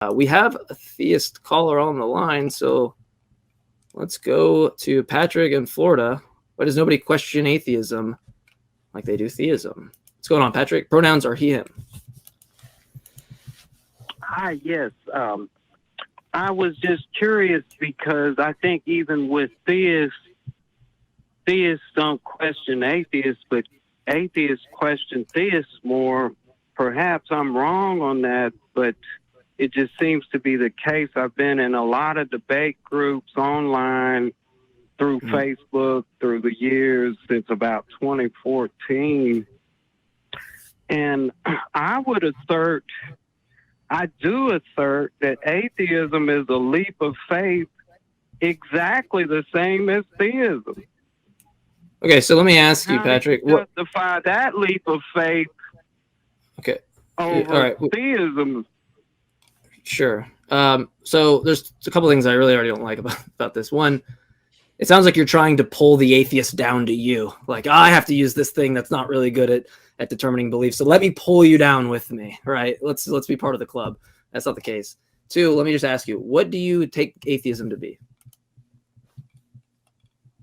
We have a theist caller on the line, so let's go to Patrick in Florida. Why does nobody question atheism like they do theism? What's going on, Patrick? Pronouns are he, him. Hi, yes. I was just curious because I think even with theists don't question atheists, but atheists question theists more. Perhaps I'm wrong on that, but it just seems to be the case. I've been in a lot of debate groups online, through Facebook, through the years since about 2014. And I do assert that atheism is a leap of faith exactly the same as theism. Okay, so let me ask you, Patrick. How do you justify that leap of faith over all right. theism? Sure. So there's a couple things I really already don't like about this. One, it sounds like you're trying to pull the atheist down to you. Like, I have to use this thing that's not really good at determining beliefs. So let me pull you down with me, right? Let's be part of the club. That's not the case. Two, let me just ask you, what do you take atheism to be?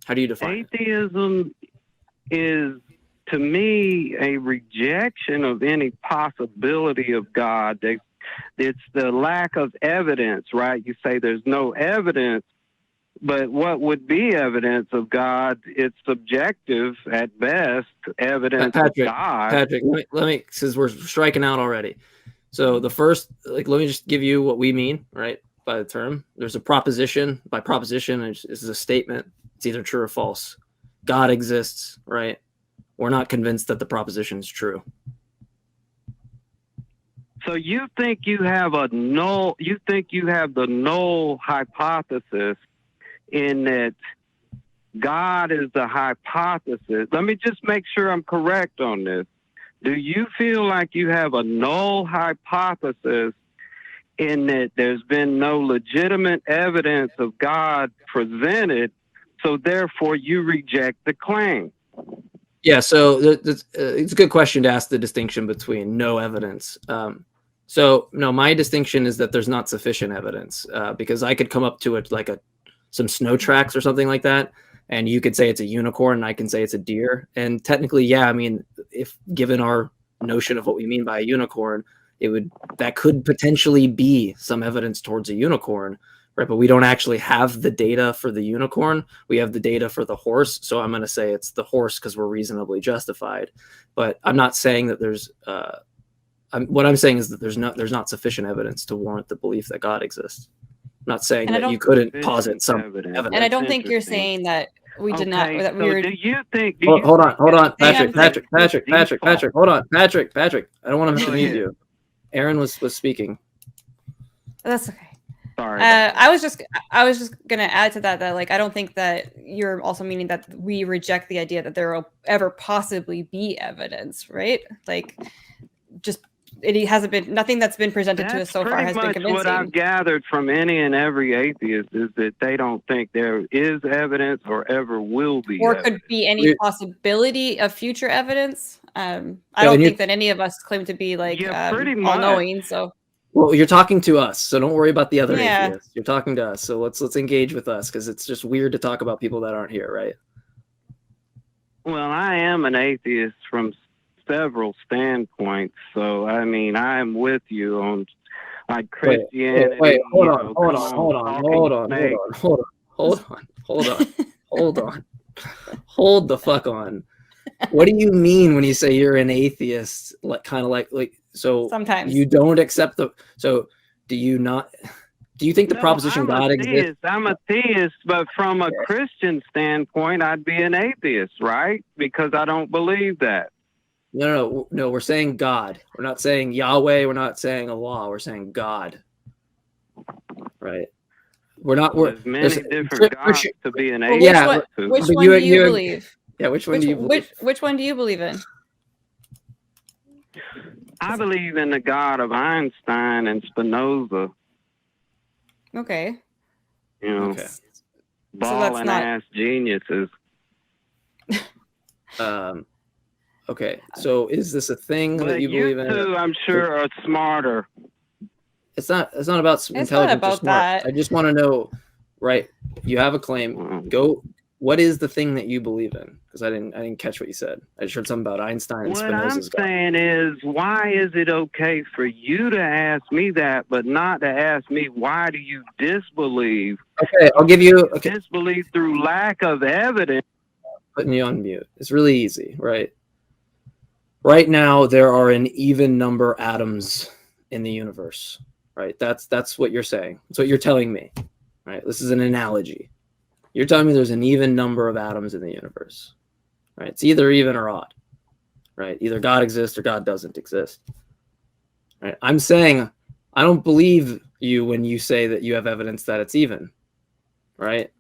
How do you define atheism is, to me, a rejection of any possibility of God. It's the lack of evidence, right? You say there's no evidence, but what would be evidence of God? It's subjective at best, evidence of God. Patrick, let me, since we're striking out already. So the first, let me just give you what we mean, right? By the term, there's a proposition. By proposition, this is a statement. It's either true or false. God exists, right? We're not convinced that the proposition is true. So you think you have the null hypothesis in that God is the hypothesis. Let me just make sure I'm correct on this. Do you feel like you have a null hypothesis in that there's been no legitimate evidence of God presented, so therefore you reject the claim? Yeah, so it's a good question to ask the distinction between no evidence. So no, my distinction is that there's not sufficient evidence because I could come up to it like some snow tracks or something like that, and you could say it's a unicorn, and I can say it's a deer. And technically, yeah, I mean, if given our notion of what we mean by a unicorn, that could potentially be some evidence towards a unicorn, right? But we don't actually have the data for the unicorn. We have the data for the horse. So I'm going to say it's the horse because we're reasonably justified. But I'm not saying that there's. What I'm saying is that there's not sufficient evidence to warrant the belief that God exists. I'm not saying that you couldn't posit some evidence. And I don't think you're saying that we did not. That we were. Do you think? Hold on, Patrick, hold on, Patrick. I don't want to mute you. Erin was speaking. That's okay. Sorry. I was just gonna add to that like I don't think that you're also meaning that we reject the idea that there will ever possibly be evidence, right? Like, just it hasn't been nothing that's been presented to us so far has been convincing. What I've gathered from any and every atheist is that they don't think there is evidence or ever will be, or evidence. Could be any possibility of future evidence. I don't think that any of us claim to be like all-knowing. So. Well, you're talking to us, so don't worry about the other atheists. You're talking to us, so let's engage with us because it's just weird to talk about people that aren't here, right? Well, I am an atheist from several standpoints, so I mean, I am with you on like Christianity. Wait, hold on. Hold the fuck on. What do you mean when you say you're an atheist? So sometimes you don't accept so do you think the proposition God exists? I'm a theist, but from a Christian standpoint, I'd be an atheist, right? Because I don't believe that. No, we're saying God. We're not saying Yahweh. We're not saying Allah. We're saying God. Right? There's many different gods to be an atheist. Which one do you believe? Yeah, which one do you believe? Which one do you believe in? I believe in the God of Einstein and Spinoza. Okay. Balling ass geniuses. Okay, so is this a thing that you believe in? You two, I'm sure, are smarter. It's not about It's intelligence not or about smart. that. I just want to know, right? You have a claim. Go. What is the thing that you believe in? Because I didn't catch what you said. I just heard something about Einstein and What I'm Spinoza's God. saying is, why is it okay for you to ask me that, but not to ask me why do you disbelieve? Okay, I'll give you. Okay, Disbelief through lack of evidence. putting you on mute. It's really easy, right? Right now, there are an even number of atoms in the universe, right? That's what you're saying. That's what you're telling me, right? This is an analogy. You're telling me there's an even number of atoms in the universe, right? It's either even or odd, right? Either God exists or God doesn't exist, right? I'm saying I don't believe you when you say that you have evidence that it's even, right?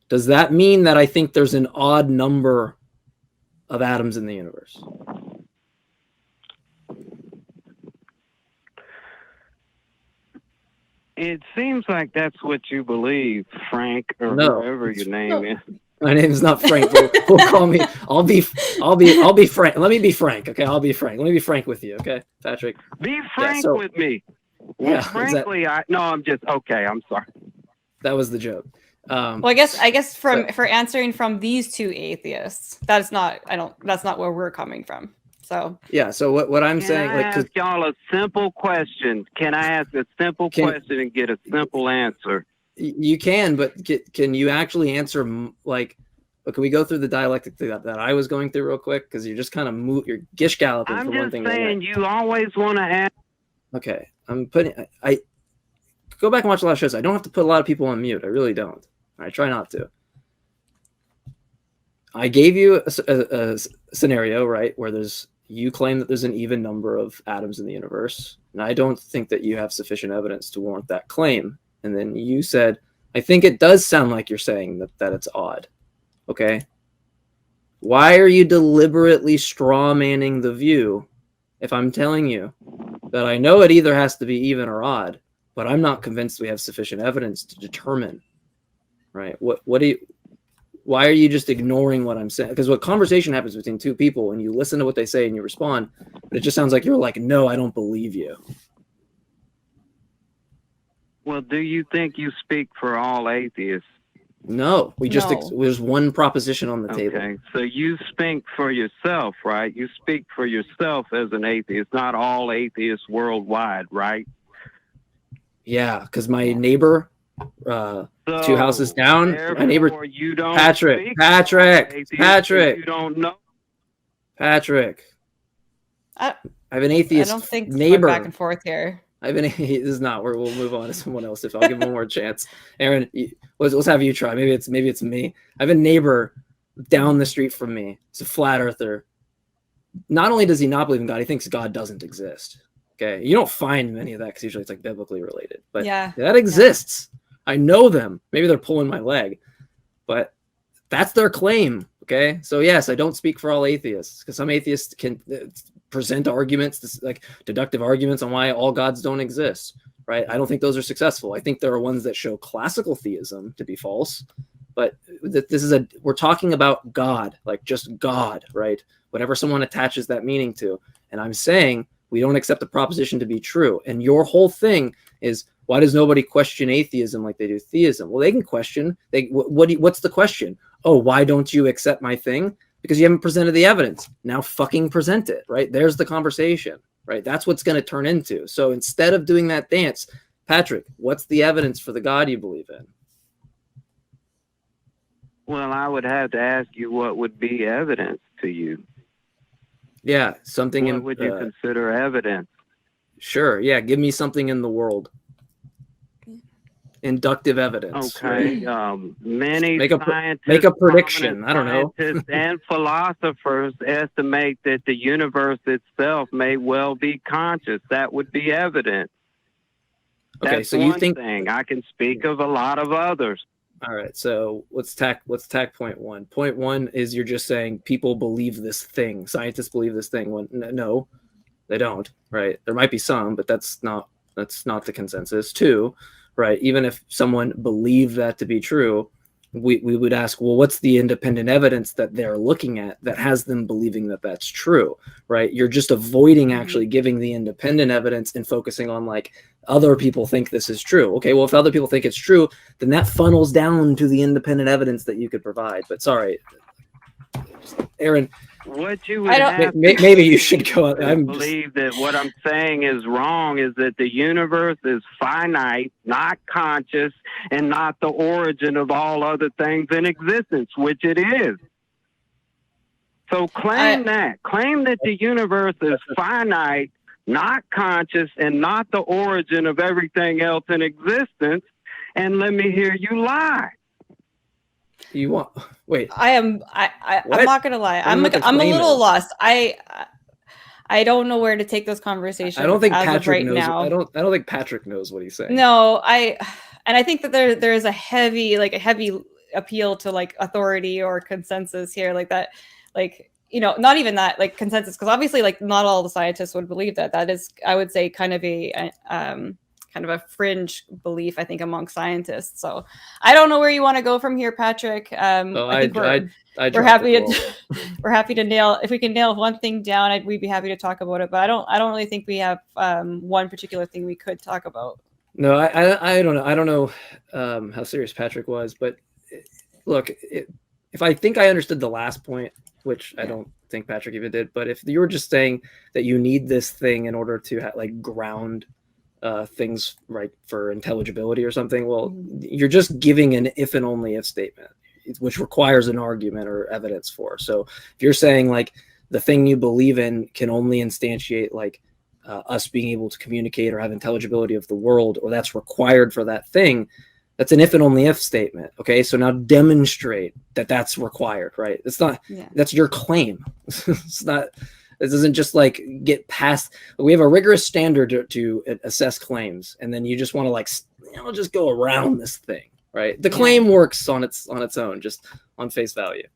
Does that mean that I think there's an odd number of atoms in the universe? It seems like that's what you believe, Frank, or No. whoever your name is. My name is not Frank. We'll call me. I'll be Frank. Let me be Frank. Okay, I'll be Frank. Let me be frank with you. Okay, Patrick. Be frank with me. Well, Yeah, frankly, I'm just okay. I'm sorry. That was the joke. Well, I guess for answering from these two atheists, that's not where we're coming from. So yeah. So what I'm saying, Can I ask y'all a simple question? Can I ask a simple question and get a simple answer? You can, but can you actually answer like? Can we go through the dialectic that I was going through real quick? Because you're just kind of you're gish galloping from one thing to the next. I'm just saying you always want to ask. Okay, I go back and watch a lot of shows. I don't have to put a lot of people on mute. I really don't. I try not to. I gave you a scenario, right, where you claim that there's an even number of atoms in the universe, and I don't think that you have sufficient evidence to warrant that claim. And then you said, I think it does sound like you're saying that it's odd. Okay. Why are you deliberately straw manning the view if I'm telling you that I know it either has to be even or odd, but I'm not convinced we have sufficient evidence to determine, right? Why are you just ignoring what I'm saying? Because what conversation happens between two people and you listen to what they say and you respond, but it just sounds like you're like, no, I don't believe you. Well, do you think you speak for all atheists? No, there's one proposition on the table. Okay, so you speak for yourself, right? You speak for yourself as an atheist, not all atheists worldwide, right? Yeah, because my neighbor, 2 houses down, my neighbor, you don't Patrick, you don't know. Patrick. I have an atheist I don't think neighbor. We're back and forth here. This is not where we'll move on to someone else if I'll give one more chance. Erin, let's have you try. Maybe it's me. I have a neighbor down the street from me. He's a flat earther. Not only does he not believe in God, he thinks God doesn't exist. Okay, you don't find many of that because usually it's like biblically related, but that exists. I know them. Maybe they're pulling my leg, but that's their claim. Okay, so yes, I don't speak for all atheists because some atheists can present arguments, like deductive arguments on why all gods don't exist, right? I don't think those are successful. I think there are ones that show classical theism to be false, but we're talking about God, like just God, right? Whatever someone attaches that meaning to. And I'm saying we don't accept the proposition to be true. And your whole thing is, why does nobody question atheism like they do theism? Well, they can question. What's the question? Oh, why don't you accept my thing? Because you haven't presented the evidence. Now fucking present it, right? There's the conversation, right? That's what's going to turn into. So instead of doing that dance, Patrick, what's the evidence for the God you believe in? Well, I would have to ask you what would be evidence to you. Yeah, something what would you consider evidence? Sure, yeah, give me something in the world. Inductive evidence. Okay. Right? Many scientists, make a prediction. I don't know. And philosophers estimate that the universe itself may well be conscious. That would be evidence. Okay, That's so you one think thing. I can speak of a lot of others. All right, so let's tack point one. Point one is you're just saying people believe this thing. Scientists believe this thing. When no, they don't. Right? There might be some, but that's not the consensus. Two, right? Even if someone believed that to be true, we would ask, well, what's the independent evidence that they're looking at that has them believing that that's true, right? You're just avoiding actually giving the independent evidence and focusing on like, other people think this is true. Okay, well, if other people think it's true, then that funnels down to the independent evidence that you could provide. But sorry, Erin, what you would have maybe you should go. I believe that what I'm saying is wrong is that the universe is finite, not conscious, and not the origin of all other things in existence, which it is. So claim that the universe is finite, not conscious, and not the origin of everything else in existence, and let me hear you lie. You want wait? I'm not gonna lie. I'm a little lost. I don't know where to take this conversation. I don't think Patrick right knows. now. I don't think Patrick knows what he's saying. No, I think that there is a heavy appeal to like authority or consensus here, like that, like, you know, not even that, like consensus, because obviously like not all the scientists would believe that. That is, I would say, kind of a fringe belief, I think, among scientists. So I don't know where you want to go from here, Patrick. I think we're happy to nail, if we can nail one thing down, we'd be happy to talk about it. But I don't really think we have one particular thing we could talk about. No, I don't know. I don't know how serious Patrick was, but look, if I think I understood the last point, which I don't think Patrick even did, but if you were just saying that you need this thing in order to like ground things right for intelligibility or something, well, you're just giving an if and only if statement, which requires an argument or evidence for. So if you're saying like the thing you believe in can only instantiate like us being able to communicate or have intelligibility of the world, or that's required for that thing, that's an if and only if statement. Okay, so now demonstrate that that's required, right? It's not, that's your claim. It's not, this doesn't just like get past, we have a rigorous standard to assess claims, and then you just want to like, just go around this thing, right? The claim works on its own, just on face value.